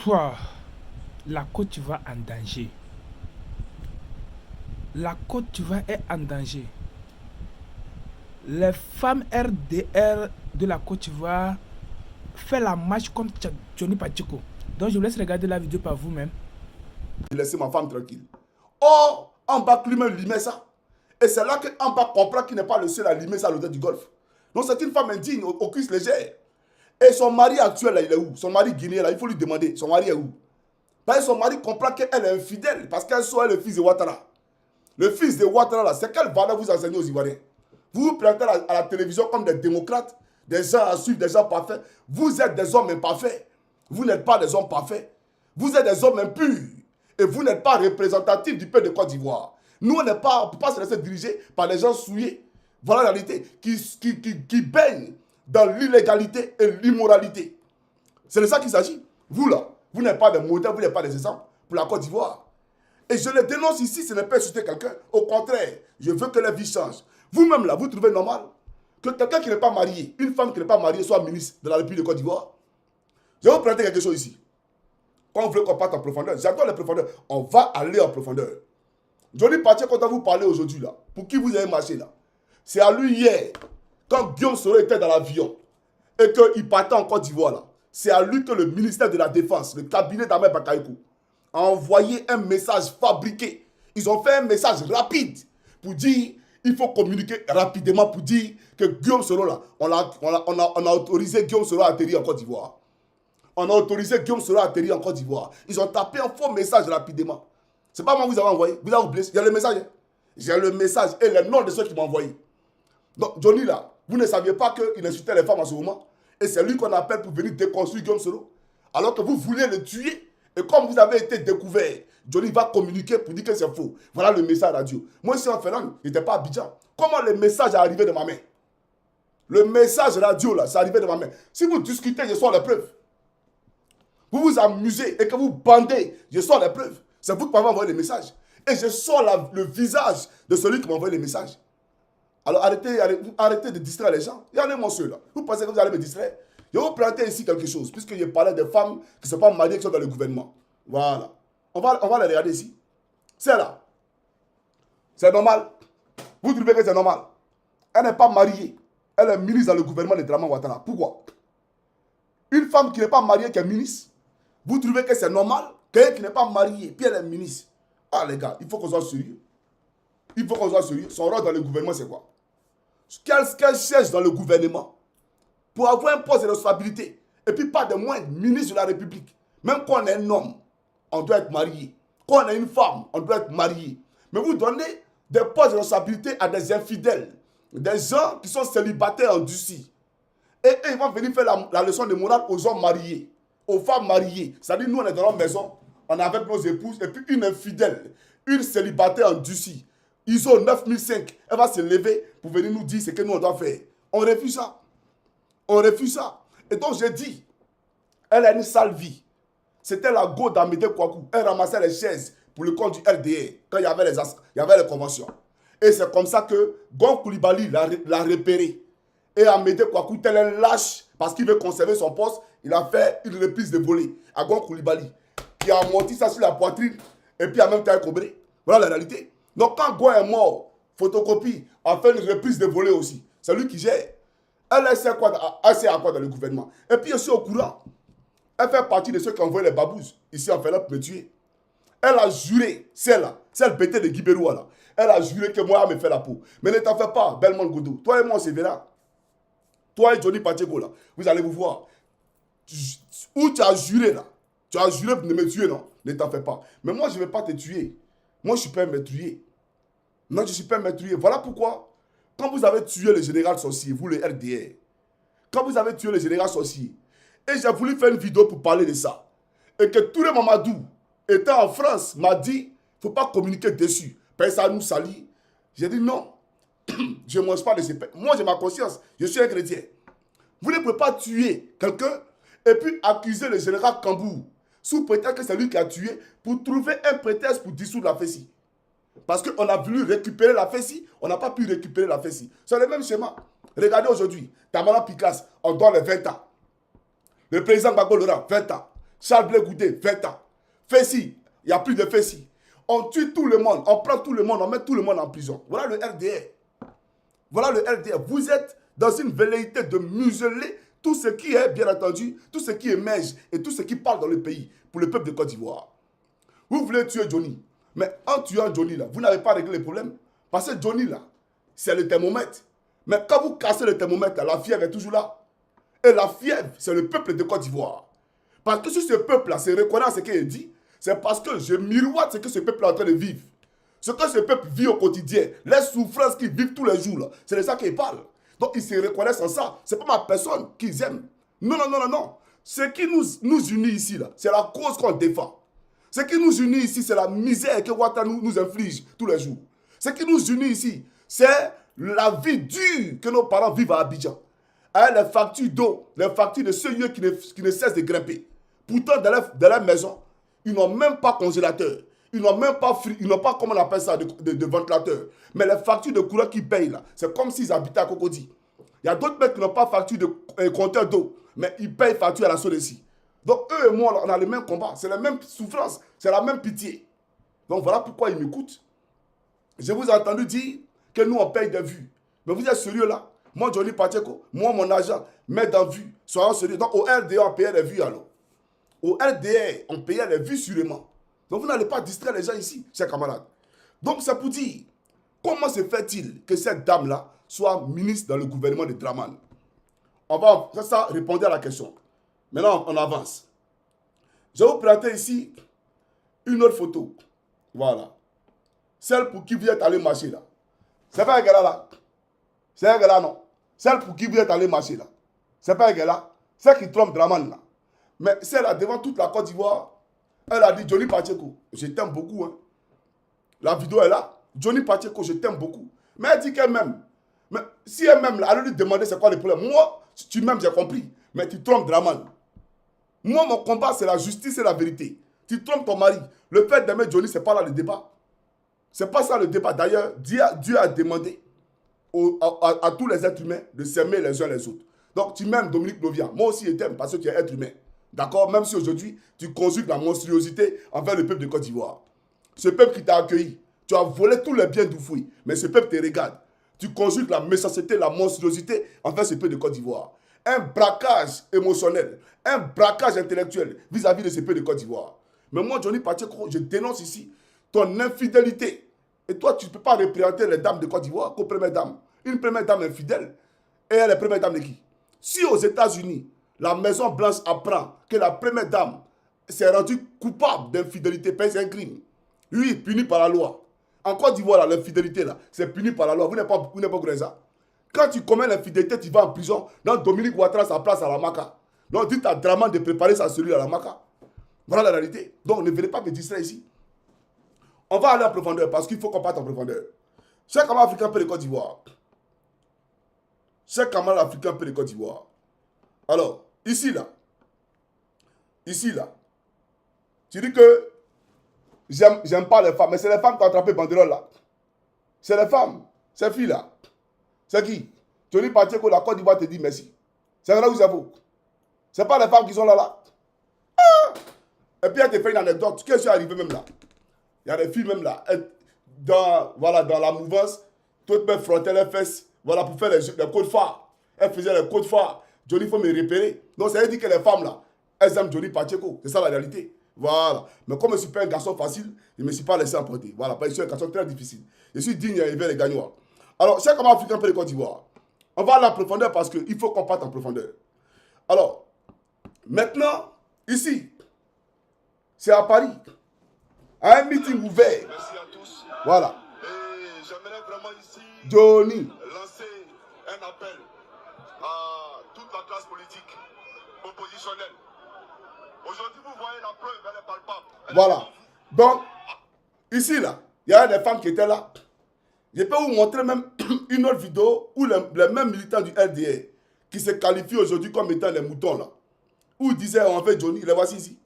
Pouah, la Côte d'Ivoire en danger. La Côte d'Ivoire est en danger. Les femmes RDR de la Côte d'Ivoire font la marche comme Johnny Pacheco. Donc je vous laisse regarder la vidéo par vous-même. Laissez ma femme tranquille. Oh, en bas, lui-même limait ça. Et c'est là qu'en bas comprend qu'il n'est pas le seul à limer ça à l'hôtel du Golfe. Donc c'est une femme indigne, aux cuisses légères. Et son mari actuel, là, il est où? Son mari guinéen, là, il faut lui demander. Son mari est où? Parce que son mari comprend qu'elle est infidèle. Parce qu'elle soit le fils de Ouattara. Le fils de Ouattara, là, c'est quelle valeur vous enseignez aux Ivoiriens? Vous vous présentez à la télévision comme des démocrates, des gens à suivre, des gens parfaits. Vous êtes des hommes imparfaits. Vous n'êtes pas des hommes parfaits. Vous êtes des hommes impurs. Et vous n'êtes pas représentatifs du peuple de Côte d'Ivoire. Nous, on ne peut pas se laisser diriger par des gens souillés. Voilà la réalité. Qui baignent dans l'illégalité et l'immoralité. C'est de ça qu'il s'agit. Vous, là, vous n'êtes pas des modèles, vous n'êtes pas des exemples pour la Côte d'Ivoire. Et je le dénonce ici, ce n'est pas insulter quelqu'un. Au contraire, je veux que la vie change. Vous-même, là, vous trouvez normal que quelqu'un qui n'est pas marié, une femme qui n'est pas mariée, soit ministre de la République de Côte d'Ivoire? Je vais vous présenter quelque chose ici. Quand vous voulez qu'on parte en profondeur, j'adore les profondeurs. On va aller en profondeur. Johnny Pacheco, quand vous parlez aujourd'hui, là, pour qui vous avez marché, là, c'est à lui hier, quand Guillaume Soro était dans l'avion et qu'il partait en Côte d'Ivoire, là, c'est à lui que le ministère de la Défense, le cabinet d'Ahmed Bakayoko, a envoyé un message fabriqué. Ils ont fait un message rapide pour dire il faut communiquer rapidement pour dire que Guillaume Soro, là, on a autorisé Guillaume Soro à atterrir en Côte d'Ivoire. On a autorisé Guillaume Soro à atterrir en Côte d'Ivoire. Ils ont tapé un faux message rapidement. C'est pas moi que vous avez envoyé. Vous avez oublié. Il y a le message. Hein? J'ai le message et le nom de ceux qui m'ont envoyé. Donc, Johnny, là, vous ne saviez pas qu'il insultait les femmes en ce moment. Et c'est lui qu'on appelle pour venir déconstruire Guillaume Soro. Alors que vous vouliez le tuer. Et comme vous avez été découvert, Johnny va communiquer pour dire que c'est faux. Voilà le message radio. Moi, ici en Finlande, il n'était pas à Abidjan. Comment le message est arrivé de ma main? Le message radio, là, c'est arrivé de ma main. Si vous discutez, je sors les preuves. Vous vous amusez et que vous bandez, je sors les preuves. C'est vous qui m'avez envoyé les messages. Et je sors le visage de celui qui m'a envoyé les messages. Alors arrêtez de distraire les gens. Regardez-moi ceux-là. Vous pensez que vous allez me distraire? Je vais vous présenter ici quelque chose, puisque je parlais des femmes qui ne sont pas mariées, qui sont dans le gouvernement. Voilà. On va les regarder ici. C'est là. C'est normal. Vous trouvez que c'est normal? Elle n'est pas mariée. Elle est ministre dans le gouvernement de Draman Ouattara. Pourquoi? Une femme qui n'est pas mariée, qui est ministre, vous trouvez que c'est normal? Quelqu'un qui n'est pas marié, puis elle est ministre. Ah les gars, il faut qu'on soit sérieux. Il faut qu'on soit sérieux. Son rôle dans le gouvernement, c'est quoi? Qu'elle cherche dans le gouvernement pour avoir un poste de responsabilité. Et puis pas de moins ministre de la République. Même quand on est un homme, on doit être marié. Quand on est une femme, on doit être marié. Mais vous donnez des postes de responsabilité à des infidèles, des gens qui sont célibataires endurcis. Et eux, ils vont venir faire la leçon de morale aux hommes mariés, aux femmes mariées. C'est-à-dire, nous, on est dans notre maison, on est avec nos épouses, et puis une infidèle, une célibataire endurcie, ISO 9005, elle va se lever pour venir nous dire ce que nous, on doit faire. On refuse ça. On refuse ça. Et donc, j'ai dit, elle a une sale vie. C'était la go d'Amédée Kouakou. Elle ramassait les chaises pour le compte du RDR, quand il y avait les conventions. Et c'est comme ça que Gon Koulibaly l'a repéré. Et Amédée Kouakou, tel un lâche, parce qu'il veut conserver son poste, il a fait une reprise de volée à Gon Koulibaly, qui a monté ça sur la poitrine, et puis en même temps cobré. Voilà la réalité. Donc quand Gon est mort, Photocopie a fait une reprise de volée aussi. C'est lui qui gère. Elle sait à quoi dans le gouvernement. Et puis aussi au courant, elle fait partie de ceux qui envoient les babouzes ici en Finlande pour me tuer. Elle a juré, celle bêtée de Guibéroua là, elle a juré que moi, elle me fait la peau. Mais ne t'en fais pas, Belmont Godot. Toi et moi, on se verra. Toi et Johnny Pacheco là, vous allez vous voir. Où tu as juré là, tu as juré de me tuer, non? Ne t'en fais pas. Mais moi, je ne vais pas te tuer. Moi, je suis pas un meurtrier. Non, je ne suis pas un meurtrier. Voilà pourquoi, quand vous avez tué le général Sorcier, vous le RDR, quand vous avez tué le général Sorcier, et j'ai voulu faire une vidéo pour parler de ça, et que tous les Mamadou, étant en France, m'a dit, il ne faut pas communiquer dessus, parce que ça nous salit. J'ai dit non, je ne mange pas de ces pains. Moi, j'ai ma conscience, je suis un chrétien. Vous ne pouvez pas tuer quelqu'un et puis accuser le général Kambou sous prétexte que c'est lui qui a tué pour trouver un prétexte pour dissoudre la FESI. Parce qu'on a voulu récupérer la FESI, on n'a pas pu récupérer la FESI. C'est le même schéma. Regardez aujourd'hui, Tamara Picas, on donne les 20 ans. Le président Gbagbo Laurent, 20 ans. Charles Blé Goudé, 20 ans. Fessi, il n'y a plus de Fessi. On tue tout le monde, on prend tout le monde, on met tout le monde en prison. Voilà le RDR. Voilà le RDR. Vous êtes dans une velléité de museler tout ce qui est, bien entendu, tout ce qui émerge et tout ce qui parle dans le pays pour le peuple de Côte d'Ivoire. Vous voulez tuer Johnny. Mais en tuant Johnny, là, vous n'avez pas réglé le problème. Parce que Johnny, là, c'est le thermomètre. Mais quand vous cassez le thermomètre, la fièvre est toujours là. Et la fièvre, c'est le peuple de Côte d'Ivoire. Parce que si ce peuple-là se reconnaît à ce qu'il dit, c'est parce que je miroite ce que ce peuple est en train de vivre. Ce que ce peuple vit au quotidien, les souffrances qu'ils vivent tous les jours, c'est de ça qu'ils parlent. Donc ils se reconnaissent en ça. Ce n'est pas ma personne qu'ils aiment. Non, non, non, non, non. Ce qui nous unit ici, c'est la cause qu'on défend. Ce qui nous unit ici, c'est la misère que Ouattara nous inflige tous les jours. Ce qui nous unit ici, c'est la vie dure que nos parents vivent à Abidjan. Avec les factures d'eau, les factures de ce lieu qui ne cessent de grimper. Pourtant, dans leur maison, ils n'ont même pas congélateur. Ils n'ont même pas, ils n'ont pas, comment on appelle ça, de ventilateur. Mais les factures de courant qu'ils payent là, c'est comme s'ils habitaient à Cocody. Il y a d'autres mecs qui n'ont pas facture de compteur d'eau, mais ils payent facture à la Solecy. Donc eux et moi, on a le même combat. C'est la même souffrance, c'est la même pitié. Donc voilà pourquoi ils m'écoutent. Je vous ai entendu dire que nous, on paye des vues. Mais vous êtes sérieux là? Moi, Johnny Pacheco, moi, mon agent, met dans vues. Soyons sérieux. Donc au RDA, on payait les vues alors. Au RDA, on payait les vues sûrement. Donc vous n'allez pas distraire les gens ici, chers camarades. Donc c'est pour dire, comment se fait-il que cette dame-là soit ministre dans le gouvernement de Draman? On va, ça répondre à la question. Maintenant, on avance. Je vais vous présenter ici une autre photo. Voilà. Celle pour qui vous êtes allé marcher là. C'est pas un gars là. C'est un gars là, non. Celle pour qui vous êtes allé marcher là. C'est pas un gars là. Celle qui trompe Draman là. Mais celle-là, devant toute la Côte d'Ivoire, elle a dit, Johnny Pacheco, je t'aime beaucoup. Hein. La vidéo est là. Johnny Pacheco, je t'aime beaucoup. Mais elle dit qu'elle m'aime. Mais si elle m'aime, elle lui demander c'est quoi le problème. Moi, tu m'aimes, j'ai compris. Mais tu trompes Draman. Moi, mon combat, c'est la justice et la vérité. Tu trompes ton mari. Le fait d'aimer Johnny, c'est pas là le débat. C'est pas ça le débat. D'ailleurs, Dieu a demandé à tous les êtres humains de s'aimer les uns les autres. Donc, tu m'aimes Dominique Novia. Moi aussi, je t'aime parce que tu es être humain. D'accord? Même si aujourd'hui, tu conjugues la monstruosité envers le peuple de Côte d'Ivoire. Ce peuple qui t'a accueilli, tu as volé tous les biens d'Oufoui, mais ce peuple te regarde. Tu conjugues la méchanceté, la monstruosité envers ce peuple de Côte d'Ivoire. Un braquage émotionnel, un braquage intellectuel vis-à-vis de ce peuple de Côte d'Ivoire. Mais moi, Johnny Pacheco, je dénonce ici ton infidélité. Et toi, tu ne peux pas représenter les dames de Côte d'Ivoire qu'aux premières dames. Une première dame infidèle. Et elle est première dame de qui? Si aux États-Unis, la Maison Blanche apprend que la première dame s'est rendue coupable d'infidélité, c'est un crime. Oui, puni par la loi. En Côte d'Ivoire, l'infidélité, c'est puni par la loi. Vous n'êtes pas au ça. Quand tu commets l'infidélité, tu vas en prison. Donc Dominique Ouattara sa place à la Maca. Donc dites à Draman de préparer sa cellule à la Maca. Voilà la réalité. Donc ne venez pas me distraire ici. On va aller en profondeur parce qu'il faut qu'on parte en profondeur. Chaque camarade africain peut de Côte d'Ivoire. Chaque camarade africain peut de Côte d'Ivoire. Alors, ici là, tu dis que j'aime pas les femmes, mais c'est les femmes qui ont attrapé banderole là. C'est les femmes, ces filles là. C'est qui? Johnny Pacheco, la Côte d'Ivoire te dit merci. C'est là où c'est beau. C'est pas les femmes qui sont là. Ah! Et puis elle te fait une anecdote. Qu'est-ce qui est arrivé même là? Il y a des filles même là. Dans la mouvance, toutes mes frottaient les fesses. Voilà, pour faire les côtes phares. Elle faisait les côtes phares. Johnny, il faut me repérer. Donc, ça veut dire que les femmes, là, elles aiment Johnny Pacheco. C'est ça la réalité. Voilà. Mais comme je ne suis pas un garçon facile, je ne me suis pas laissé emporter. Voilà, parce que je suis un garçon très difficile. Je suis digne et vers les gagnants. Alors, chaque camarade africain peut de Côte d'Ivoire. On va aller en profondeur parce qu'il faut qu'on parte en profondeur. Alors, maintenant, ici, c'est à Paris. À un meeting ouvert. Merci à tous. Voilà. Et j'aimerais vraiment ici Johnny. lancer un appel à toute la classe politique oppositionnelle. Aujourd'hui, vous voyez la preuve, elle est palpable. Voilà. Donc, ici, là, il y a des femmes qui étaient là. Je peux vous montrer même une autre vidéo où les mêmes militants du RDA qui se qualifient aujourd'hui comme étant les moutons, là, où ils disaient, on fait Johnny, les voici ici.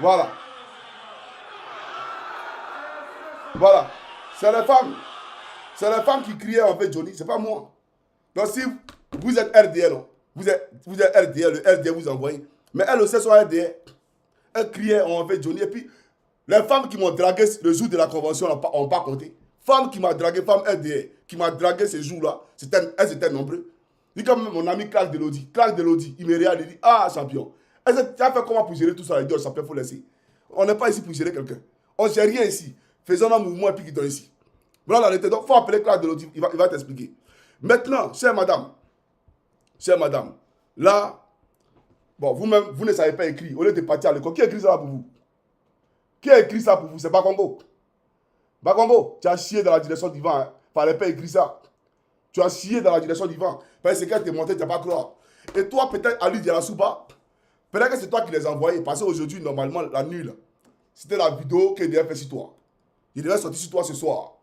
Voilà. Voilà. C'est les femmes. C'est les femmes qui criaient en fait Johnny, c'est pas moi. Donc si vous êtes RDL, vous êtes RDL, le RDL vous envoie. Mais elle aussi sont RDL. Elle criait en fait Johnny. Et puis, les femmes qui m'ont dragué le jour de la convention n'ont pas compté. Femme qui m'a dragué, femme RDL, qui m'a dragué ce jour-là, elles étaient nombreuses. Dit comme mon ami Clark Delody, il me regarde, il dit, ah champion, tu as fait comment pour gérer tout ça? Il dit, oh, champion, il faut laisser. On n'est pas ici pour gérer quelqu'un. On ne gère rien ici. Faisons un mouvement et puis quittons ici. Voilà la réalité. Donc, il faut appeler Clark Delody, il va t'expliquer. Maintenant, chère madame, là, bon, vous-même, vous ne savez pas écrire. Au lieu de partir à l'école, qui a écrit ça pour vous? Qui a écrit ça pour vous? C'est Bakongo. Bakongo, tu as chié dans la direction du vent. Hein. Fallait pas écrire ça. Tu as chié dans la direction du vent. Parce que qu'elle te montré, tu n'as pas croire. Et toi, peut-être, Ali Diarasouba, peut-être que c'est toi qui les as envoyés. Parce qu'aujourd'hui, normalement, la nuit, c'était la vidéo que devait faire sur toi. Il devait sortir sur toi ce soir.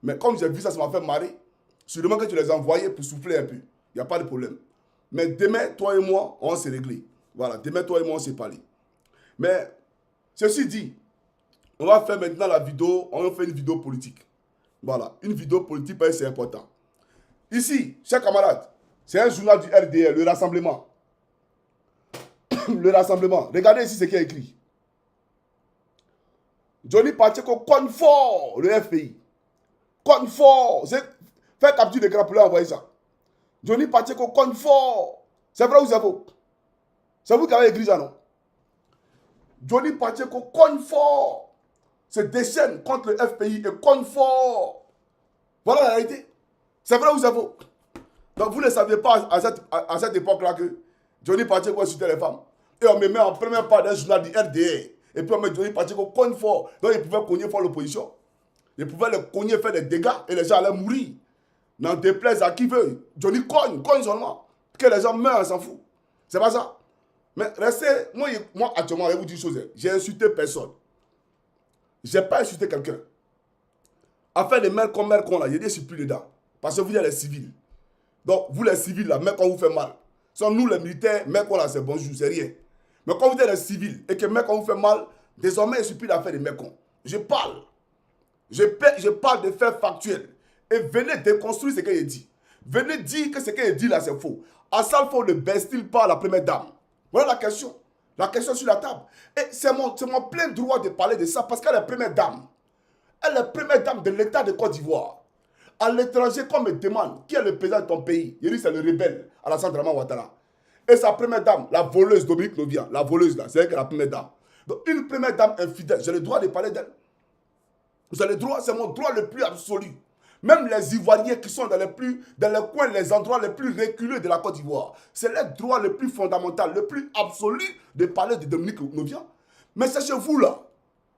Mais comme j'ai vu ça, ça m'a fait marrer. Sûrement que tu les as envoyés pour souffler un peu. Il n'y a pas de problème. Mais demain, toi et moi, on s'est réglé. Voilà, demain, toi et moi, on s'est parlé. Mais, ceci dit, on va faire maintenant la vidéo, on va faire une vidéo politique. Voilà, une vidéo politique parce que c'est important. Ici, chers camarades, c'est un journal du RDL, le Rassemblement. Le Rassemblement. Regardez ici ce qui est écrit. Johnny Pacheco cogne fort le FPI. Cogne fort. Faites capture d'écran pour lui envoyer ça. Johnny Pacheco cogne fort. C'est vrai ou c'est faux? C'est vous qui avez écrit ça, non? Johnny Pacheco cogne fort. Se déchaîne contre le FPI et cogne fort. Voilà la réalité. C'est vrai ou c'est faux? Donc vous ne saviez pas à cette époque-là que Johnny Pacheco insultait les femmes. Et on me met en première part d'un journal du RDA. Et puis on met Johnny Pacheco cogne fort. Donc il pouvait cogner fort l'opposition. Il pouvait le cogner, faire des dégâts et les gens allaient mourir. N'en déplaise à qui veut. Johnny cogne seulement. Que les gens meurent, on s'en fout. C'est pas ça. Mais restez, moi actuellement, je vais vous dire une chose. J'ai insulté personne. Je n'ai pas insulté quelqu'un. Afin de mettre comme qu'on là, j'ai dit je ne suis plus dedans. Parce que vous êtes les civils. Donc, vous les civils là, même quand vous faites mal. Sans nous les militaires, même quand là c'est bonjour, c'est rien. Mais quand vous êtes les civils et que même quand vous faites mal, désormais je ne suis plus d'affaire de mécons. Je parle. Je parle de faits factuels. Et venez déconstruire ce que j'ai dit. Venez dire que ce que j'ai dit là c'est faux. Assalfo ne baisse-t-il pas la première dame? Voilà la question. La question sur la table. Et c'est mon plein droit de parler de ça parce qu'elle est première dame. Elle est première dame de l'État de Côte d'Ivoire. À l'étranger, qu'on me demande qui est le président de ton pays, il dit c'est le rebelle, Alassane Dramane Ouattara. Et sa première dame, la voleuse Dominique Novia, la voleuse là, c'est elle qui est la première dame. Donc une première dame infidèle, j'ai le droit de parler d'elle. Vous avez le droit, c'est mon droit le plus absolu. Même les Ivoiriens qui sont dans les coins, les endroits les plus reculés de la Côte d'Ivoire, c'est leur droit le plus fondamental, le plus absolu de parler de Dominique Novia. Mais c'est chez vous là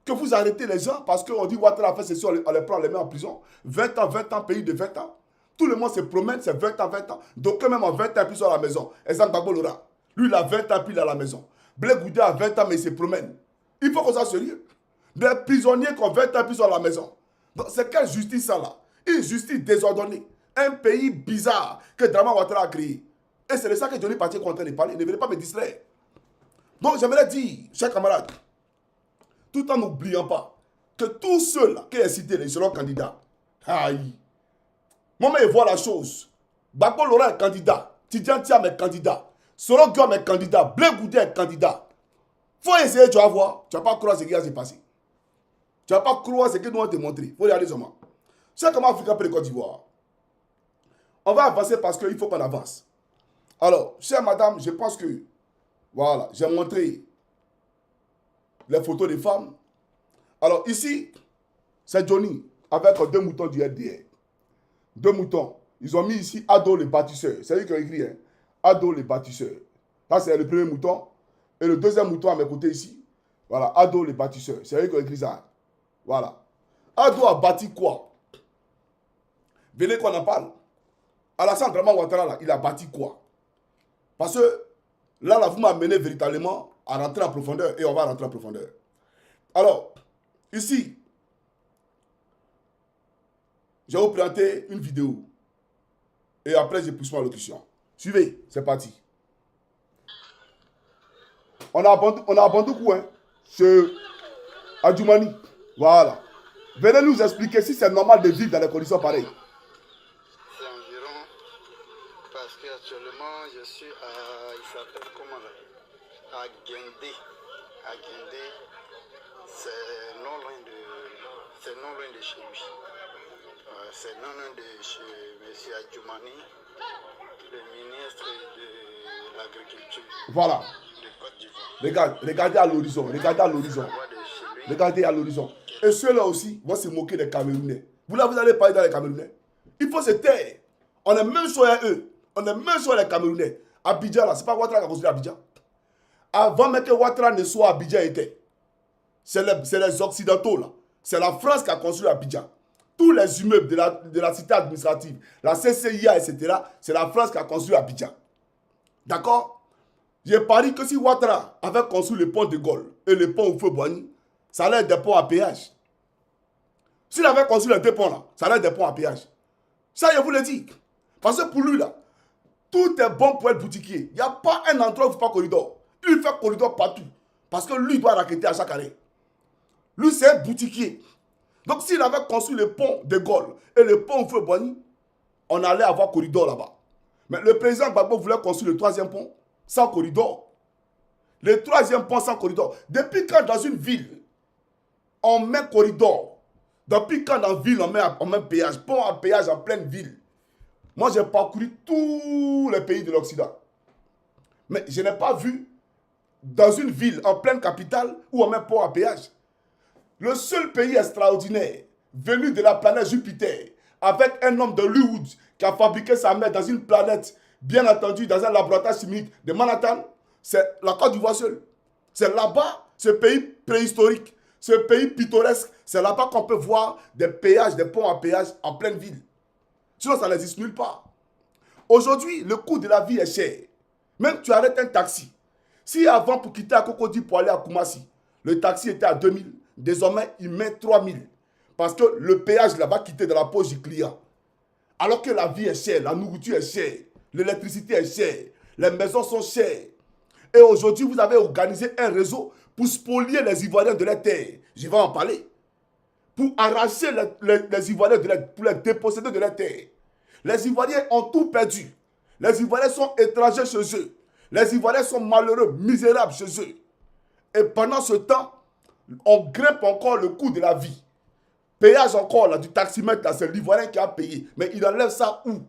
que vous arrêtez les gens parce qu'on dit Ouattara a fait ceci, on les prend, on les met en prison. 20 ans, pays de 20 ans. Tout le monde se promène, c'est 20 ans. Donc même en 20 ans, puis ils sont à la maison. Exemple, Gbagbo Lora. Lui, il a 20 ans, puis il est à la maison. Blé Goudé a 20 ans, mais il se promène. Il faut qu'on soit sérieux. Des prisonniers qui ont 20 ans, puis ils sont à la maison. Donc c'est quelle justice ça là? Une justice désordonnée. Un pays bizarre que Dramane Ouattara a créé. Et c'est de ça que Johnny Pacheco est en train de parler. Ne venez pas me distraire. Donc j'aimerais dire, chers camarades, tout en n'oubliant pas que tous ceux-là qui ont cité, ils seront candidats. Aïe. Moi, je vois la chose. Gbagbo Lora est candidat. Tidjane Thiam est candidat. Soro Guillaume est candidat. Blé Goudé est candidat. Il faut essayer, tu vas voir. Tu ne vas pas croire ce qui va se passer. Tu ne vas pas croire ce que nous allons te montrer. Il faut regarder seulement. C'est comment Afrique après Côte d'Ivoire. On va avancer parce qu'il faut qu'on avance. Alors, chère madame, je pense que, voilà, j'ai montré les photos des femmes. Alors ici, c'est Johnny avec 2 moutons du RDR. 2 moutons. Ils ont mis ici Ado le bâtisseur. C'est lui qui a écrit, hein? Ado le bâtisseur. Là, c'est le premier mouton. Et le deuxième mouton à mes côtés ici. Voilà, Ado le bâtisseur. C'est lui qui a écrit ça. Voilà. Ado a bâti quoi? Venez qu'on en parle. Alassane Dramane Ouattara, là, il a bâti quoi? Parce que là, vous m'amenez véritablement à rentrer en profondeur. Et on va rentrer en profondeur. Alors, ici, je vais vous présenter une vidéo. Et après, je pousse ma locution. Suivez, c'est parti. On a abandonné coup, hein, chez Adjoumani. Voilà. Venez nous expliquer si c'est normal de vivre dans des conditions pareilles. C'est environ, parce qu'actuellement je suis à, il s'appelle comment là, à Guindé. À Guindé, c'est non loin de chez lui. C'est non loin de chez M. Adjoumani, le ministre de l'Agriculture. Voilà. De Côte d'Ivoire. Regardez à l'horizon. Regardez à l'horizon. Regardez à l'horizon. Et ceux-là aussi vont se moquer des Camerounais. Vous allez parler dans les Camerounais. Il faut se taire. On est même sur eux. On est même sur les Camerounais. Abidjan, là, c'est pas Ouattara qui a construit Abidjan. Avant même que Ouattara ne soit Abidjan était. C'est les Occidentaux, là. C'est la France qui a construit Abidjan. Tous les immeubles de la cité administrative, la CCIA, etc., c'est la France qui a construit Abidjan. D'accord? J'ai parié que si Ouattara avait construit le pont de Gaulle et le pont Houphouët-Boigny, ça allait être des ponts à péage. S'il avait construit les deux ponts là, ça allait être des ponts à péage. Ça, je vous le dis. Parce que pour lui là, tout est bon pour être boutiquier. Il n'y a pas un endroit où il ne fait pas corridor. Il fait corridor partout. Parce que lui doit raqueter à chaque année. Lui, c'est un boutiquier. Donc, s'il avait construit le pont de Gaulle et le pont Houphouët-Boigny, on allait avoir corridor là-bas. Mais le président Gbagbo voulait construire le troisième pont sans corridor. Le troisième pont sans corridor. Depuis quand dans une ville, on met corridor? Depuis quand dans une ville, on met péage? Pont à péage en pleine ville. Moi, j'ai parcouru tous les pays de l'Occident. Mais je n'ai pas vu dans une ville en pleine capitale où on met pont à péage. Le seul pays extraordinaire venu de la planète Jupiter avec un homme de Hollywood qui a fabriqué sa mère dans une planète, bien entendu, dans un laboratoire chimique de Manhattan, c'est la Côte d'Ivoire seule. C'est là-bas, ce pays préhistorique, ce pays pittoresque, c'est là-bas qu'on peut voir des péages, des ponts à péage en pleine ville. Sinon, ça n'existe nulle part. Aujourd'hui, le coût de la vie est cher. Même tu arrêtes un taxi. Si avant, pour quitter à Cocody pour aller à Koumassi, le taxi était à 2000, désormais, il met 3000. Parce que le péage là-bas quitté de la poche du client. Alors que la vie est chère, la nourriture est chère, l'électricité est chère, les maisons sont chères. Et aujourd'hui, vous avez organisé un réseau pour spolier les Ivoiriens de leurs terres. Je vais en parler. Pour arracher les Ivoiriens, pour les déposséder de leurs terres. Les Ivoiriens ont tout perdu. Les Ivoiriens sont étrangers chez eux. Les Ivoiriens sont malheureux, misérables chez eux. Et pendant ce temps, on grimpe encore le coût de la vie. Péage encore là, du taximètre, là, c'est l'Ivoirien qui a payé. Mais il enlève ça où?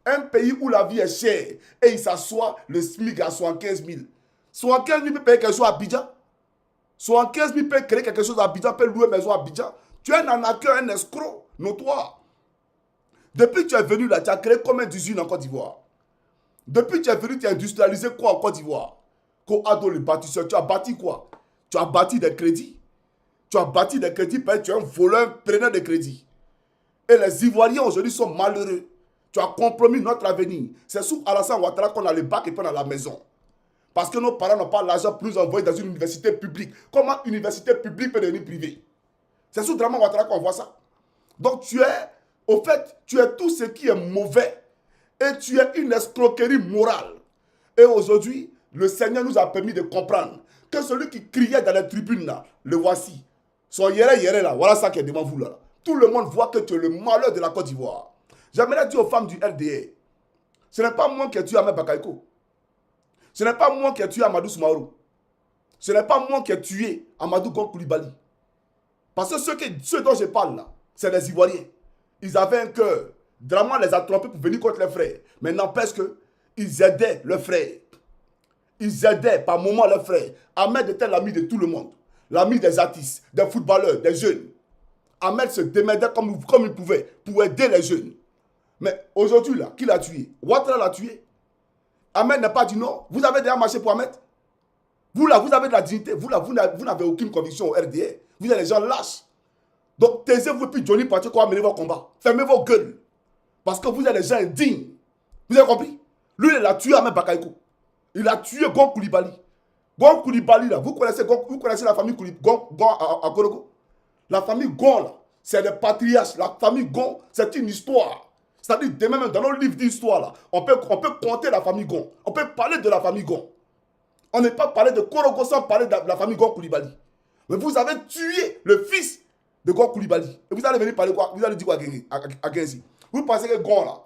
Un pays où la vie est chère et il s'assoit le SMIC à 75 000. 75 000 peut payer quelque chose à Abidjan. 75 000 peut créer quelque chose à Abidjan, peut louer maison à Abidjan. Tu es un arnaqueur, un escroc notoire. Depuis que tu es venu là, tu as créé combien d'usines en Côte d'Ivoire? Depuis que tu es venu, tu as industrialisé quoi en Côte d'Ivoire? Koado le bâtisseur, tu as bâti quoi? Tu as bâti des crédits. Tu as bâti des crédits parce que tu es un voleur preneur de crédits. Et les Ivoiriens aujourd'hui sont malheureux. Tu as compromis notre avenir. C'est sous Alassane Ouattara qu'on a le bac et qu'on a la maison. Parce que nos parents n'ont pas l'argent pour nous envoyer dans une université publique. Comment une université publique peut devenir privée? C'est sous Draman Ouattara qu'on voit ça. Donc tu es, au fait, tu es tout ce qui est mauvais. Et tu es une escroquerie morale. Et aujourd'hui, le Seigneur nous a permis de comprendre que celui qui criait dans les tribunes là, le voici. Son yéré là, voilà ça qui est devant vous là. Tout le monde voit que tu es le malheur de la Côte d'Ivoire. J'aimerais dire aux femmes du RDA, ce n'est pas moi qui ai tué Ahmed Bakaïko. Ce n'est pas moi qui ai tué Amadou Soumarou. Ce n'est pas moi qui ai tué Amadou Gon Coulibaly. Parce que ceux dont je parle là, c'est les Ivoiriens. Ils avaient un cœur. Draman les a trompés pour venir contre les frères. Mais n'empêche qu'ils aidaient leurs frères. Ils aidaient par moments leurs frères. Ahmed était l'ami de tout le monde. L'ami des artistes, des footballeurs, des jeunes. Ahmed se démerdait comme il pouvait pour aider les jeunes. Mais aujourd'hui, là, qui l'a tué? Ouattara l'a tué. Ahmed n'a pas dit non. Vous avez déjà marché pour Ahmed? Vous, là, vous avez de la dignité. Vous, là, vous n'avez aucune conviction au RDA. Vous êtes des gens lâches. Donc, taisez-vous et puis Johnny Pacheco va mener vos combats. Fermez vos gueules. Parce que vous êtes des gens indignes. Vous avez compris? Lui, il a tué Ahmed Bakaïko. Il a tué Gon Coulibaly. Gon Coulibaly, là, vous connaissez la famille Gon à Korogo? La famille Gon, là, c'est des patriarches. La famille Gon, c'est une histoire. C'est-à-dire, demain même, dans nos livres d'histoire, là, on peut compter la famille Gon. On peut parler de la famille Gon. On n'est pas parlé de Korogo sans parler de la famille Gon Coulibaly. Mais vous avez tué le fils de Gon Koulibaly. Et vous allez venir parler quoi? Vous allez dire quoi à Genzi? Vous pensez que Gon là,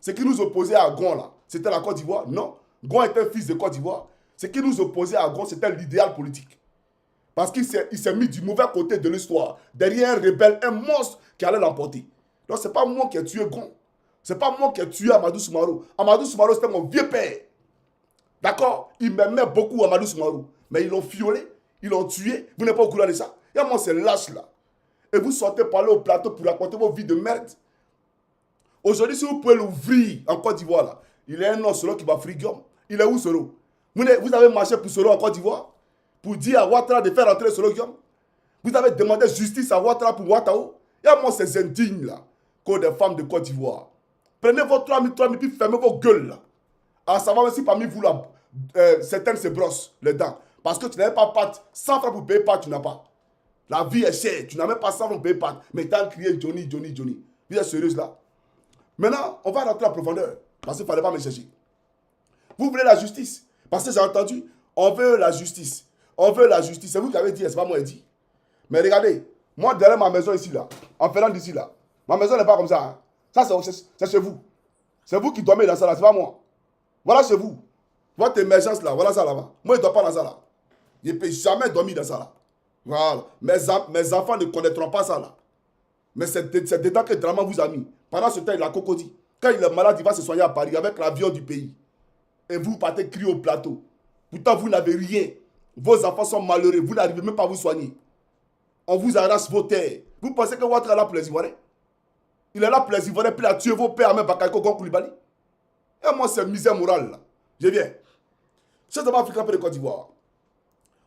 ce qui nous opposait à Gon là, c'était la Côte d'Ivoire? Non. Gon était fils de Côte d'Ivoire. Ce qui nous opposait à Gon, c'était l'idéal politique. Parce qu'il s'est mis du mauvais côté de l'histoire. Derrière un rebelle, un monstre qui allait l'emporter. Donc ce n'est pas moi qui ai tué Gon. Ce n'est pas moi qui ai tué Amadou Soumarou. Amadou Soumarou, c'était mon vieux père. D'accord? Il m'aimait beaucoup, Amadou Soumarou. Mais ils l'ont violé, ils l'ont tué. Vous n'êtes pas au courant de ça? Et moi, c'est lâche là. Et vous sortez parler au plateau pour raconter vos vies de merde. Aujourd'hui, si vous pouvez l'ouvrir en Côte d'Ivoire, là, il est un nom Solo qui va friguer. Il est où Solo? Vous avez marché pour Solo en Côte d'Ivoire? Pour dire à Ouattara de faire rentrer Solo Guillaume? Vous avez demandé justice à Ouattara pour Ouattao? Et à moi, ces indignes là, comme des femmes de Côte d'Ivoire. Prenez vos 3 000, puis fermez vos gueules là. À savoir même si parmi vous là, certaines se brossent les dents. Parce que tu n'avais pas pâte, 100 francs pour payer pâte, tu n'as pas. La vie est chère, tu n'as même pas 100 francs pour payer pâte. Mais tu as crié Johnny, Johnny, Johnny. Vous êtes sérieuse là? Maintenant, on va rentrer en profondeur. Parce qu'il ne fallait pas me chercher. Vous voulez la justice? Parce que j'ai entendu, on veut la justice. On veut la justice. C'est vous qui avez dit, c'est pas moi qui ai dit. Mais regardez, moi derrière ma maison ici là, en faisant d'ici là, ma maison n'est pas comme ça. Hein. Ça c'est chez vous. C'est vous qui dormez dans ça là, c'est pas moi. Voilà chez vous. Votre émergence là, voilà ça là-bas. Moi je ne dors pas dans ça là. Je ne peux jamais dormir dans ça là. Voilà. Mes enfants ne connaîtront pas ça là. Mais c'est dedans que Draman vous a mis. Pendant ce temps, il a cocody. Quand il est malade, il va se soigner à Paris avec l'avion du pays. Et vous partez crier au plateau. Pourtant, vous n'avez rien. Vos enfants sont malheureux. Vous n'arrivez même pas à vous soigner. On vous arrache vos terres. Vous pensez que Ouattara est là pour les Ivoiriens? Il est là pour les Ivoiriens, puis il a tué vos pères, même Bakayoko Gon Koulibaly. Et moi, c'est misère morale là. Je viens. C'est d'abord africain de Côte d'Ivoire.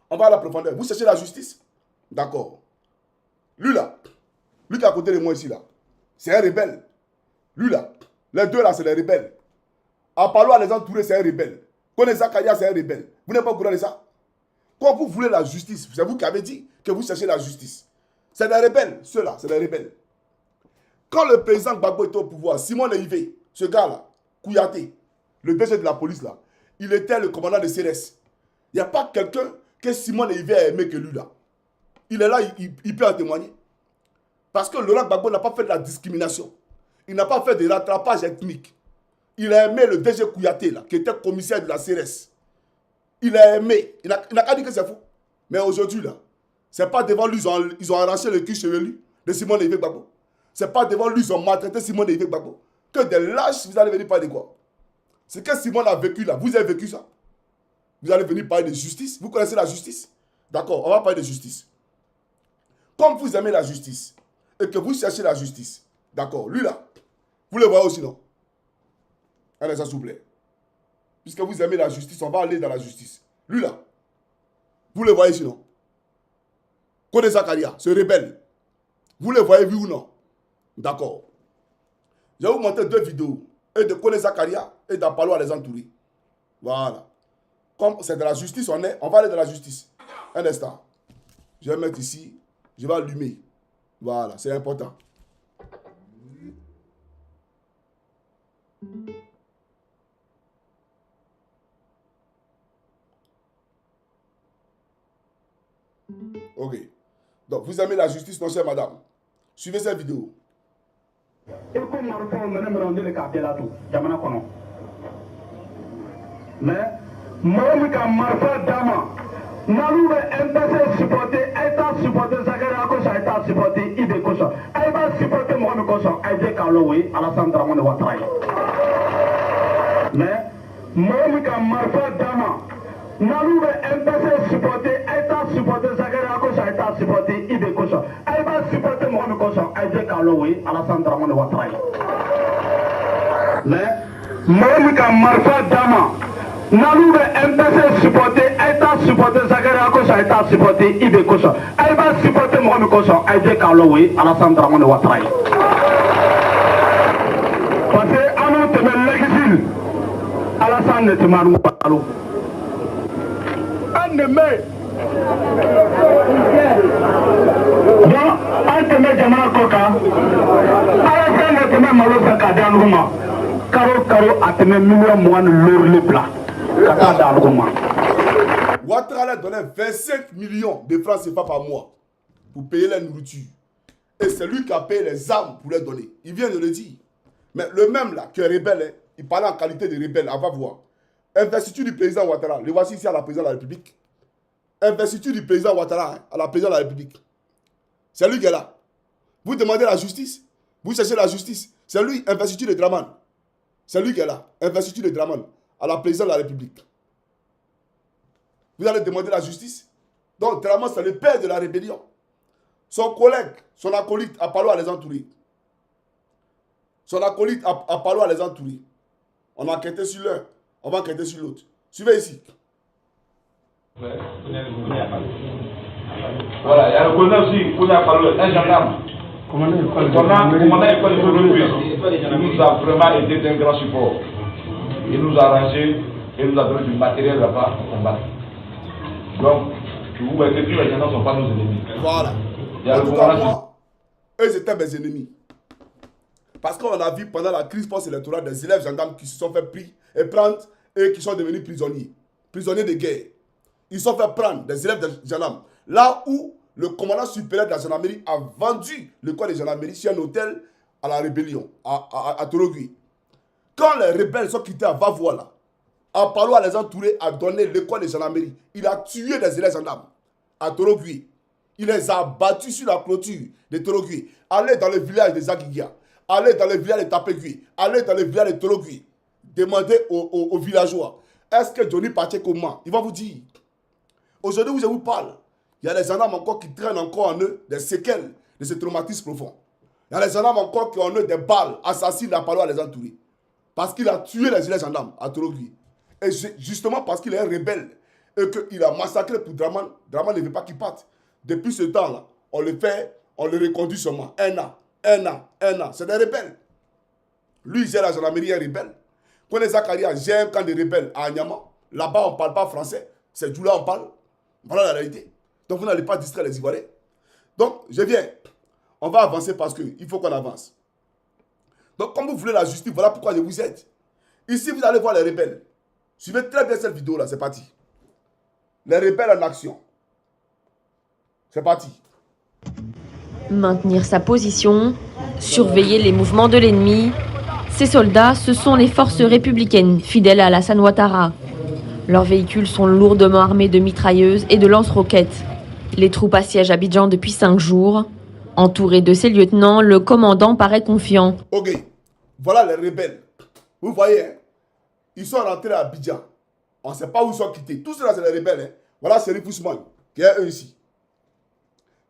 On va à la profondeur. Vous cherchez la justice? D'accord. Lui là, lui qui est à côté de moi ici là, c'est un rebelle. Lui là, les deux là, c'est les rebelles. Apalo Alexandre Touré, c'est un rebelle. Koneza Kaya, c'est un rebelle. Vous n'êtes pas au courant de ça? Quand vous voulez la justice, c'est vous qui avez dit que vous cherchez la justice. C'est des rebelles, ceux-là, c'est des rebelles. Quand le président Gbagbo était au pouvoir, Simon Leivé, ce gars-là, Kouyaté, le DG de la police là, il était le commandant de CRS. Il n'y a pas quelqu'un que Simon Leivé a aimé que lui là. Il est là, il peut en témoigner. Parce que Laurent Gbagbo n'a pas fait de la discrimination. Il n'a pas fait de rattrapage ethnique. Il a aimé le DG Kouyaté là, qui était commissaire de la CRS. Il a aimé. Il n'a qu'à dire que c'est fou. Mais aujourd'hui là, c'est pas devant lui, ils ont arraché le cul chevelu de Simon Leivé Gbagbo. C'est pas devant lui, ils ont maltraité Simon Leivé Gbagbo. Que des lâches, vous allez venir parler de quoi? C'est que Simon a vécu là. Vous avez vécu ça? Vous allez venir parler de justice? Vous connaissez la justice? D'accord, on va parler de justice. Comme vous aimez la justice et que vous cherchez la justice, d'accord, lui là, vous le voyez aussi, non? Allez, ça s'il vous plaît. Puisque vous aimez la justice, on va aller dans la justice. Lui là, vous le voyez ici, non? Kone Zakaria, ce rebelle. Vous le voyez, oui ou non? D'accord. Je vais vous montrer 2 vidéos. Et de Kone Zakaria et d'Apalo Alexandre Touré. Voilà. Comme c'est de la justice, on va aller dans la justice. Un instant. Je vais mettre ici. Je vais allumer. Voilà, c'est important. Ok. Donc, vous aimez la justice, non, chère madame? Suivez cette vidéo. Mais, Mohamed Marfa Dama, Nalou MPC supporté, État supporté, Zakaria Kocha, État supporté, Ide Kocha. Aïba supporté Mohamed Kocha, Aïdé Kaloui, Alassane Dramane Ouattara. Mais, Mohamed Marfa Dama, Nalou MPC supporté, État supporté, Zakaria Kocha, État supporté, Ide Kocha. Aïba supporté Mohamed Kocha, Aïdé Kaloui, Alassane Dramane Ouattara. Mais, Mohamed Marfa Dama, Nalou MPC supporté, État supporté, Zakaria Kocha, État supporté, Ide Kocha. Aïba supporté Mohamed Kocha, Aïdé Kaloui, Alassane Dramane Ouattara. Parce que, à nous, tu mets l'exil, Alassane ne te marre pas. Un de mai. Donc, un de mai, Jamana Koka, Alassane ne te met malo Zakadian Rouma. Karo, a te met million moine l'or le plat. Ouattara a donné 25 millions de francs CFA par mois pour payer la nourriture. Et c'est lui qui a payé les armes pour les donner. Il vient de le dire. Mais le même là, qui est rebelle, hein, il parlait en qualité de rebelle, on va voir. Investiture du président Ouattara, le voici ici à la présidence de la République. Investiture du président Ouattara, hein, à la présidence de la République. C'est lui qui est là. Vous demandez la justice, vous cherchez la justice. C'est lui, investiture de Draman. C'est lui qui est là, investiture de Draman, à la présidence de la République. Vous allez demander la justice. Donc Draman, c'est le père de la rébellion. Son collègue, son acolyte, Apollo à les entourer. Son acolyte, Apollo à les entourer. On a enquêté sur l'un, on va enquêter sur l'autre. Suivez ici. Voilà, il y a le colonel aussi, un gendarme. Commandant école de il nous a vraiment été d'un grand support. Il nous a arrangé et nous a donné du matériel là-bas pour combattre. Donc, vous voyez que tous les gendarmes ne sont pas nos ennemis. Voilà. En tout cas, moi, eux étaient mes ennemis. Parce qu'on a vu pendant la crise post-électorale des élèves gendarmes qui se sont fait prendre et qui sont devenus prisonniers. Prisonniers de guerre. Ils se sont fait prendre des élèves de gendarmes. Là où le commandant supérieur de la gendarmerie a vendu le corps de gendarmerie sur un hôtel à la rébellion, à Torogui. Quand les rebelles sont quittés à Vavoila, Apollo à les entourer a donné le corps de gendarmerie. Il a tué des élèves gendarmes à Torogui. Il les a battus sur la clôture de Torogui. Allez dans le village de Zagigia. Allez dans le village de Tapegui. Allez dans le village de Torogui. Demandez aux villageois. Est-ce que Johnny Pacheco ment? Il va vous dire. Aujourd'hui où je vous parle, il y a des gendarmes encore qui traînent encore en eux des séquelles de ce traumatisme profond. Il y a des gendarmes encore qui ont en eux des balles assassines d'Apollo à les entourer. Parce qu'il a tué les gendarmes à Torogui. Et justement parce qu'il est un rebelle et qu'il a massacré pour Draman, Draman ne veut pas qu'il parte. Depuis ce temps-là, on le reconduit seulement. Un an. C'est des rebelles. Lui, j'ai la gendarmerie, un rebelle. Kone Zakaria, j'ai un camp de rebelles à Anyama. Là-bas, on ne parle pas français. C'est d'où là on parle. Voilà la réalité. Donc, vous n'allez pas distraire les Ivoiriens. Donc, je viens. On va avancer parce qu'il faut qu'on avance. Donc, comme vous voulez la justice, voilà pourquoi je vous aide. Ici, vous allez voir les rebelles. Suivez très bien cette vidéo-là, c'est parti. Les rebelles en action. C'est parti. Maintenir sa position, surveiller les mouvements de l'ennemi. Ces soldats, ce sont les forces républicaines fidèles à Alassane Ouattara. Leurs véhicules sont lourdement armés de mitrailleuses et de lance-roquettes. Les troupes assiègent Abidjan depuis 5 jours. Entouré de ses lieutenants, le commandant paraît confiant. Ok, voilà les rebelles. Vous voyez, hein? Ils sont rentrés à Abidjan. On ne sait pas où ils sont quittés. Tout cela, c'est les rebelles. Hein? Voilà Chérif Ousmane, qui est eux ici.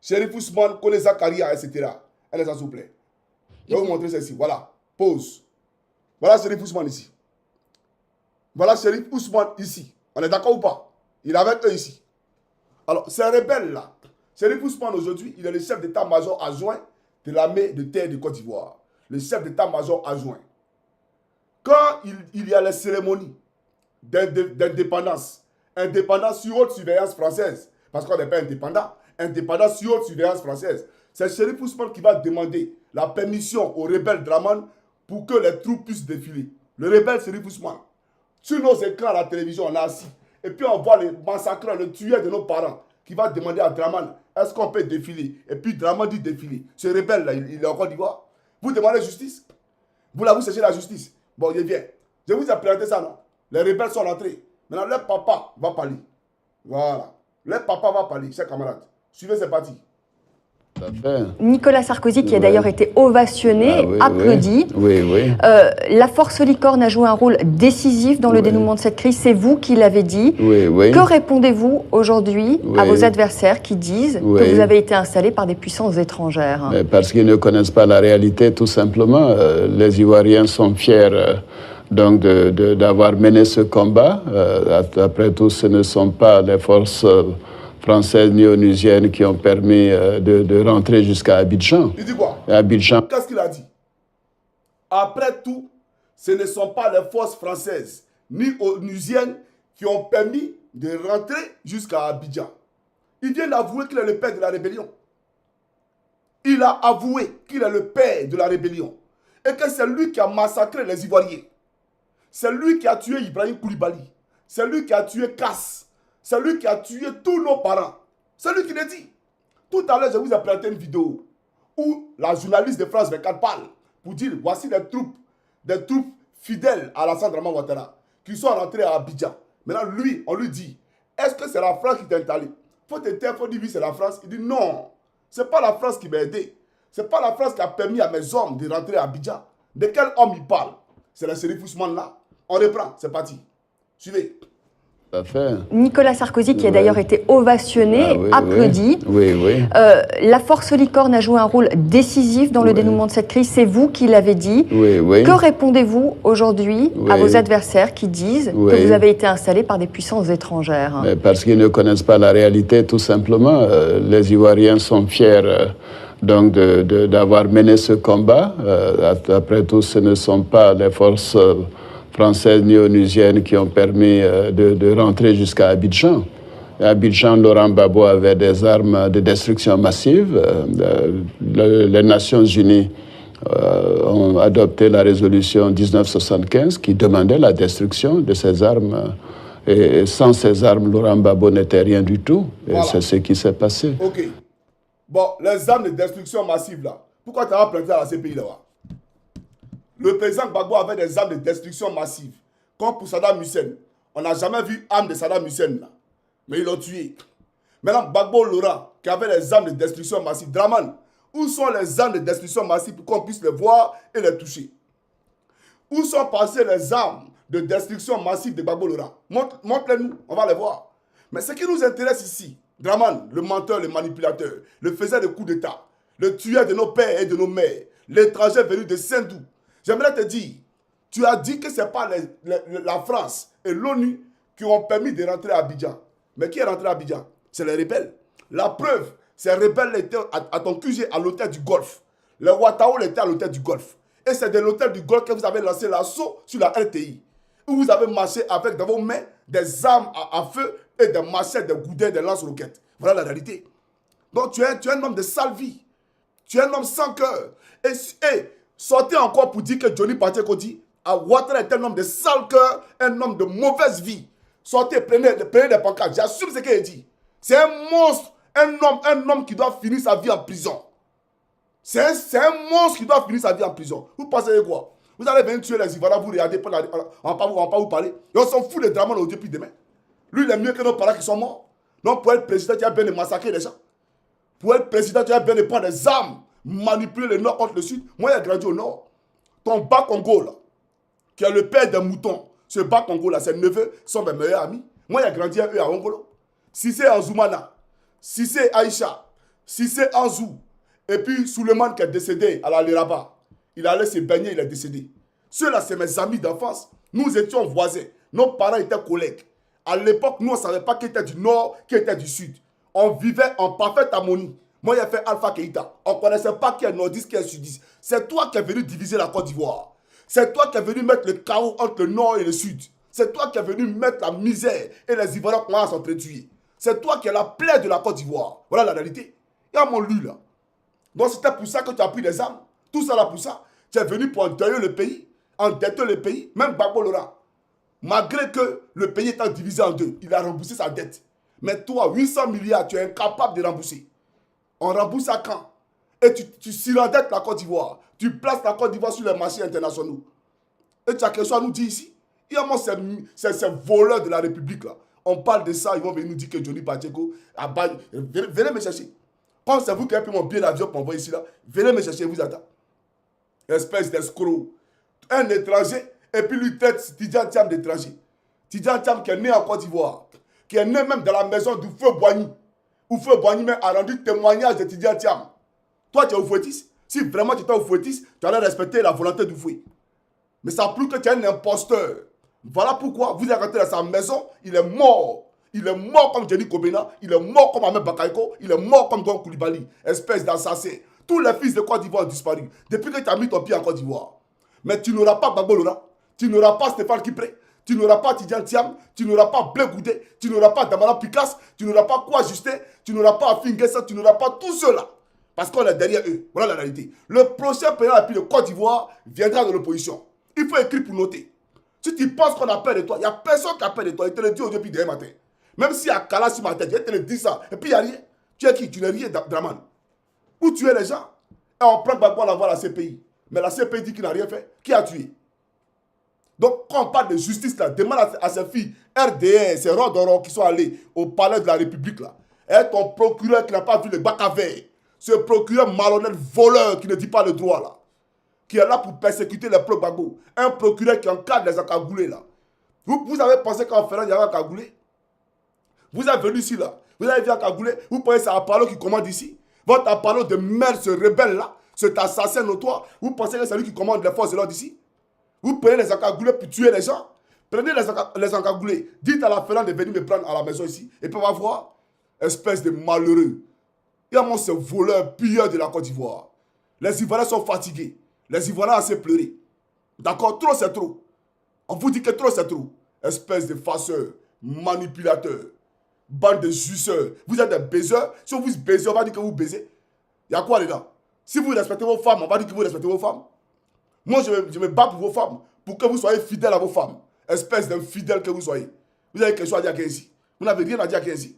Chérif Ousmane, Kone Zakaria, etc. Allez, s'il vous plaît. Je vais vous montrer ceci. Voilà, pause. Voilà Chérif Ousmane ici. Voilà Chérif Ousmane ici. On est d'accord ou pas? Il est avec eux ici. Alors, ces rebelles-là, Chérif Ousmane aujourd'hui, il est le chef d'état-major adjoint de l'armée de terre de Côte d'Ivoire. Le chef d'état-major adjoint. Quand il y a les cérémonies d'indépendance, indépendance sur haute surveillance française, parce qu'on n'est pas indépendant, indépendance sur haute surveillance française, c'est Chérif Ousmane qui va demander la permission aux rebelles Draman pour que les troupes puissent défiler. Le rebelle Chérif Ousmane. Sur nos écrans à la télévision, on est assis. Et puis on voit les massacreurs, le tueur de nos parents qui va demander à Draman, est-ce qu'on peut défiler? Et puis Draman dit défiler. Ce rebelle-là, il est en Côte d'Ivoire. Vous demandez justice? Vous cherchez la justice? Bon, je viens. Je vous ai présenté ça, non? Les rebelles sont rentrés. Maintenant, leur papa va parler. Voilà. Leur papa va parler, chers camarades. Suivez, c'est parti. Nicolas Sarkozy, qui a d'ailleurs été ovationné, applaudi. La force licorne a joué un rôle décisif dans le dénouement de cette crise. C'est vous qui l'avez dit. Que répondez-vous aujourd'hui à vos adversaires qui disent que vous avez été installé par des puissances étrangères? Parce qu'ils ne connaissent pas la réalité, tout simplement. Les Ivoiriens sont fiers donc d'avoir mené ce combat. Après tout, ce ne sont pas les forces françaises ni onusiennes qui ont permis de rentrer jusqu'à Abidjan. Il dit quoi? Abidjan. Qu'est-ce qu'il a dit? Après tout, ce ne sont pas les forces françaises ni onusiennes qui ont permis de rentrer jusqu'à Abidjan. Il vient d'avouer qu'il est le père de la rébellion. Il a avoué qu'il est le père de la rébellion. Et que c'est lui qui a massacré les Ivoiriens. C'est lui qui a tué Ibrahim Koulibaly. C'est lui qui a tué Kass. C'est lui qui a tué tous nos parents. C'est lui qui l'a dit. Tout à l'heure, je vous ai présenté une vidéo où la journaliste de France 24 parle pour dire voici des troupes fidèles à Alassane Draman Ouattara qui sont rentrées à Abidjan. Maintenant, lui, on lui dit, est-ce que c'est la France qui t'a installé? Faut te taire, faut dire oui, c'est la France. Il dit non, c'est pas la France qui m'a aidé. C'est pas la France qui a permis à mes hommes de rentrer à Abidjan. De quel homme il parle? C'est le Serif Ousmane là. On reprend, c'est parti. Suivez. Nicolas Sarkozy, qui a d'ailleurs été ovationné, applaudi. La force licorne a joué un rôle décisif dans le dénouement de cette crise. C'est vous qui l'avez dit. Que répondez-vous aujourd'hui à vos adversaires qui disent que vous avez été installé par des puissances étrangères? Parce qu'ils ne connaissent pas la réalité, tout simplement. Les Ivoiriens sont fiers donc d'avoir mené ce combat. Après tout, ce ne sont pas les forces françaises ni onusiennes qui ont permis de rentrer jusqu'à Abidjan. À Abidjan, Laurent Gbagbo avait des armes de destruction massive. Les Nations Unies ont adopté la résolution 1975 qui demandait la destruction de ces armes. Et sans ces armes, Laurent Gbagbo n'était rien du tout. Et c'est ce qui s'est passé. Ok. Bon, les armes de destruction massive là, pourquoi tu as planté à la CPI là-bas? Le président Gbagbo avait des armes de destruction massive. Comme pour Saddam Hussein. On n'a jamais vu armes de Saddam Hussein là. Mais ils l'ont tué. Maintenant, Gbagbo Laurent, qui avait les armes de destruction massive. Draman, où sont les armes de destruction massive pour qu'on puisse les voir et les toucher? Où sont passées les armes de destruction massive de Gbagbo Laurent? Montre-les-nous, on va les voir. Mais ce qui nous intéresse ici, Draman, le menteur, le manipulateur, le faiseur de coups d'État, le tueur de nos pères et de nos mères, l'étranger venu de Saint-Doux. J'aimerais te dire, tu as dit que ce n'est pas la France et l'ONU qui ont permis de rentrer à Abidjan. Mais qui est rentré à Abidjan? C'est les rebelles. La preuve, ces rebelles étaient à ton QG à l'hôtel du Golfe. Les Ouattao étaient à l'hôtel du Golfe. Et c'est de l'hôtel du Golfe que vous avez lancé l'assaut sur la RTI. Où vous avez marché avec dans vos mains des armes à feu et des machettes, des goudins, des lance-roquettes. Voilà la réalité. Donc tu es un homme de sale vie. Tu es un homme sans cœur. Et sortez encore pour dire que Johnny Pacheco dit Ouattara est un homme de sale cœur, un homme de mauvaise vie. Sortez, prenez des pancartes. J'assume ce qu'il dit. C'est un monstre, un homme qui doit finir sa vie en prison. C'est un monstre qui doit finir sa vie en prison. Vous pensez quoi? Vous allez venir tuer les Ivoiriens, vous regardez, on va pas vous parler. Et on s'en fout des drames depuis demain. Lui, il est mieux que nos parents qui sont morts. Non, pour être président, tu as bien de massacrer les gens. Pour être président, tu as bien de prendre des armes, manipuler le nord contre le sud. Moi, j'ai grandi au nord. Ton bas Congo, là, qui est le père des moutons, ce bas Congo, là, ses neveux sont mes meilleurs amis. Moi, j'ai grandi à eux à Ongolo. Si c'est Anzoumana, si c'est Aïcha, si c'est Anzou, et puis Souleymane qui est décédé à la Léraba, il allait se baigner, il est décédé. Ceux-là, c'est mes amis d'enfance. Nous étions voisins. Nos parents étaient collègues. À l'époque, nous, on ne savait pas qui était du nord, qui était du sud. On vivait en parfaite harmonie. Moi, j'ai fait Alpha Keïta. On ne connaissait pas qui est nordiste, qui est sudiste. C'est toi qui es venu diviser la Côte d'Ivoire. C'est toi qui es venu mettre le chaos entre le nord et le sud. C'est toi qui es venu mettre la misère et les Ivoiriens commencent à s'entretuer. C'est toi qui es la plaie de la Côte d'Ivoire. Voilà la réalité. Il y a mon lu là. Donc c'était pour ça que tu as pris des armes. Tout ça là pour ça. Tu es venu pour endeuiller le pays, endetter le pays, même Gbagbo Laurent. Malgré que le pays étant divisé en deux, il a remboursé sa dette. Mais toi, 800 milliards, tu es incapable de rembourser. On rembourse à quand? Et tu surendettes la Côte d'Ivoire. Tu places la Côte d'Ivoire sur les marchés internationaux. Et tu as quelque chose à nous dire ici? Il y a ces voleurs de la République là. On parle de ça, ils vont venir nous dire que Johnny Pacheco a baillé. Venez me chercher. Quand c'est vous qui avez pris mon billet d'avion pour m'envoyer ici là, venez me chercher, vous attendez. Espèce d'escroc. Un étranger, et puis lui traite Tidjane Thiam d'étranger. Tidjane Thiam qui est né en Côte d'Ivoire, qui est né même dans la maison du feu Boigny, où feu Boigny même a rendu témoignage de Tidjane Thiam. Toi, tu es oufouettiste. Si vraiment tu étais oufouettiste, tu allais respecter la volonté du fouet. Mais ça prouve que tu es un imposteur. Voilà pourquoi vous êtes rentré dans sa maison, il est mort. Il est mort comme Jenny Kobena, il est mort comme Ahmed Bakayoko, il est mort comme Don Koulibaly, espèce d'assassin. Tous les fils de Côte d'Ivoire ont disparu depuis que tu as mis ton pied en Côte d'Ivoire. Mais tu n'auras pas Gbagbo Laurent, tu n'auras pas Stéphane Kipré, tu n'auras pas Tidjane Thiam, tu n'auras pas Blé Goudé, tu n'auras pas Damana Picasse, tu n'auras pas Quoi Justin, tu n'auras pas Afingessa, tu n'auras pas tous ceux-là. Parce qu'on est derrière eux. Voilà la réalité. Le prochain président de Côte d'Ivoire viendra de l'opposition. Il faut écrire pour noter. Si tu penses qu'on a peur de toi, il n'y a personne qui a peur de toi. Il te le dit aujourd'hui demain matin. Même s'il y a Kala sur ma tête, il te le dit ça. Et puis il n'y a rien. Tu es qui? Tu n'es rien, Draman. Où tu es les gens? Et on prend Gbagbo, on l'envoie à la CPI. Mais la CPI dit qu'il n'a rien fait. Qui a tué? Donc, quand on parle de justice, là, demande à ces filles, RDR, ces Rodoro qui sont allés au palais de la République, là, et ton procureur qui n'a pas vu le Bakavé, ce procureur malhonnête, voleur, qui ne dit pas le droit, là, qui est là pour persécuter les pro Gbagbo, un procureur qui encadre les encagoulés, là. Vous avez pensé qu'en Ferrand, il y avait un encagoulé? Vous êtes venu ici, là, vous avez vu un encagoulé, vous pensez que c'est Apollo qui commande ici? Votre Apollo de merde, ce rebelle, là, cet assassin notoire, vous pensez que c'est lui qui commande les forces de l'ordre ici? Vous prenez les encagoulés pour tuer les gens. Prenez les encagoulés. Dites à la Ferrand de venir me prendre à la maison ici. Et puis on va voir. Espèce de malheureux. Il y a mon ce voleur, pilleur de la Côte d'Ivoire. Les Ivoiriens sont fatigués. Les Ivoiriens ont assez pleuré. D'accord? Trop c'est trop. On vous dit que trop c'est trop. Espèce de farceurs, manipulateurs, bande de jusseurs. Vous êtes des baiseurs. Si vous baisez, on va dire que vous baisez. Il y a quoi les gars? Si vous respectez vos femmes, on va dire que vous respectez vos femmes. Moi, je me bats pour vos femmes, pour que vous soyez fidèles à vos femmes. Espèce d'infidèles que vous soyez. Vous avez quelque chose à dire à Kenzi. Vous n'avez rien à dire à Kenzi.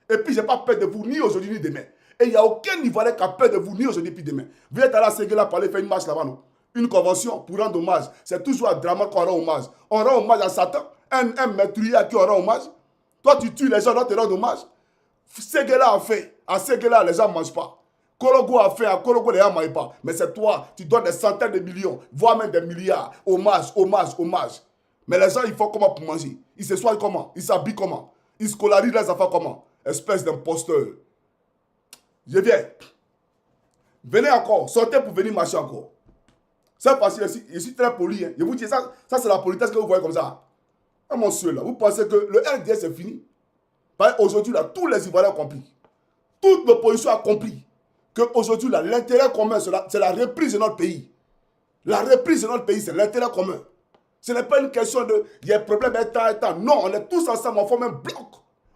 Et puis, je n'ai pas peur de vous, ni aujourd'hui, ni demain. Et il n'y a aucun Ivoirien qui a peur de vous, ni aujourd'hui, ni demain. Vous êtes allé à Séguéla pour aller faire une marche là-bas, non? Une convention pour rendre hommage. C'est toujours à Draman qu'on rend hommage. On rend hommage à Satan, un meurtrier à qui on rend hommage. Toi, tu tues les gens, on te rend hommage. Séguéla a fait. À Séguéla, les gens ne mangent pas. Korogo a fait, à Korogo, les gens ne mangent pas. Mais c'est toi, tu donnes des centaines de millions, voire même des milliards. Hommage, hommage, hommage. Mais les gens, ils font comment pour manger? Ils se soignent comment? Ils s'habillent comment? Ils scolarisent les enfants comment? Espèce d'imposteur. Je viens. Venez encore, sortez pour venir marcher encore. C'est facile, je suis très poli. Hein. Je vous dis, ça c'est la politesse que vous voyez comme ça. Ah, monsieur, là, vous pensez que le RDS c'est fini? Aujourd'hui, là, tous les Ivoiriens ont compris. Toute l'opposition a compris qu'aujourd'hui, l'intérêt commun, c'est la reprise de notre pays. La reprise de notre pays, c'est l'intérêt commun. Ce n'est pas une question de, il y a un problème état. Non, on est tous ensemble, on forme un bloc.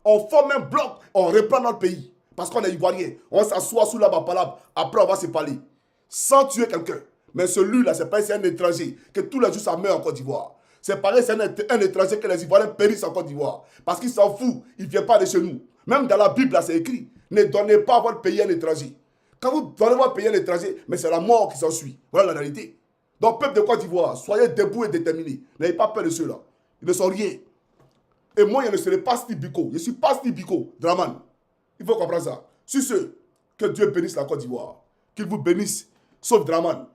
On forme un bloc, on reprend notre pays. Parce qu'on est Ivoirien. On s'assoit sous la palabre, après on va se parler. Sans tuer quelqu'un. Mais celui-là, c'est pas un étranger, que tous les jours ça meurt en Côte d'Ivoire. C'est pareil, c'est un étranger que les Ivoiriens périssent en Côte d'Ivoire. Parce qu'il s'en fout, il ne vient pas de chez nous. Même dans la Bible, là, c'est écrit. Ne donnez pas votre pays à un étranger. Quand vous donnez votre pays à un étranger, mais c'est la mort qui s'ensuit. Voilà la réalité. Donc, peuple de Côte d'Ivoire, soyez debout et déterminés. N'ayez pas peur de ceux-là. Ils ne sont rien. Et moi, je ne serai pas Steve Biko. Je ne suis pas Steve Biko, Draman. Il faut comprendre ça. Sur ce, que Dieu bénisse la Côte d'Ivoire. Qu'il vous bénisse, sauf Draman.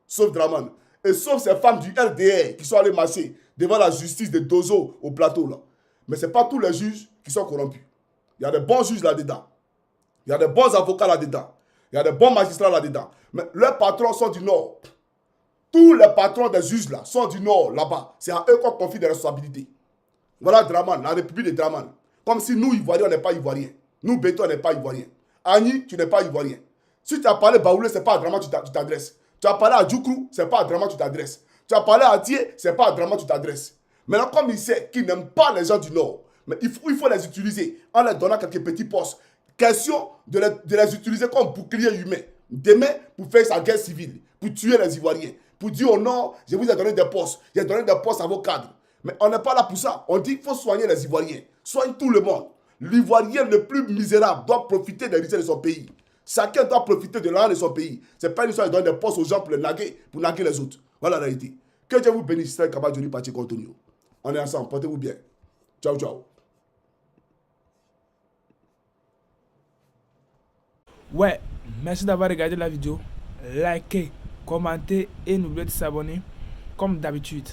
Sauf Draman. Et sauf ces femmes du RDR qui sont allées marcher devant la justice de Dozo au plateau. Là. Mais ce n'est pas tous les juges qui sont corrompus. Il y a des bons juges là-dedans. Il y a des bons avocats là-dedans. Il y a des bons magistrats là-dedans. Mais leurs patrons sont du Nord. Tous les patrons des juges là sont du Nord, là-bas. C'est à eux qu'on confie des responsabilités. Voilà Draman, la République de Draman. Comme si nous, Ivoiriens, on n'est pas Ivoiriens. Nous, Béton, on n'est pas Ivoiriens. Agni, tu n'es pas Ivoirien. Si tu as parlé Baoulé, ce n'est pas à Draman que tu t'adresses. Tu as parlé à Djoukrou, ce n'est pas à Draman que tu t'adresses. Tu as parlé à Thier, ce n'est pas à Draman que tu t'adresses. Maintenant, comme il sait qu'il n'aime pas les gens du Nord, mais il faut les utiliser en leur donnant quelques petits postes. Question de les utiliser comme bouclier humain. Demain, pour faire sa guerre civile, pour tuer les Ivoiriens, pour dire au Nord, je vous ai donné des postes. J'ai donné des postes à vos cadres. Mais on n'est pas là pour ça. On dit qu'il faut soigner les Ivoiriens. Soigne tout le monde. L'Ivoirien le plus misérable doit profiter des richesses de son pays. Chacun doit profiter de l'argent de son pays. Ce n'est pas une histoire de donner des postes aux gens pour naguer les autres. Voilà la réalité. Que Dieu vous bénisse. C'est Kaba Johnny Pache Antonio. On est ensemble. Portez-vous bien. Ciao, ciao. Ouais, merci d'avoir regardé la vidéo. Likez, commentez et n'oubliez pas de s'abonner comme d'habitude.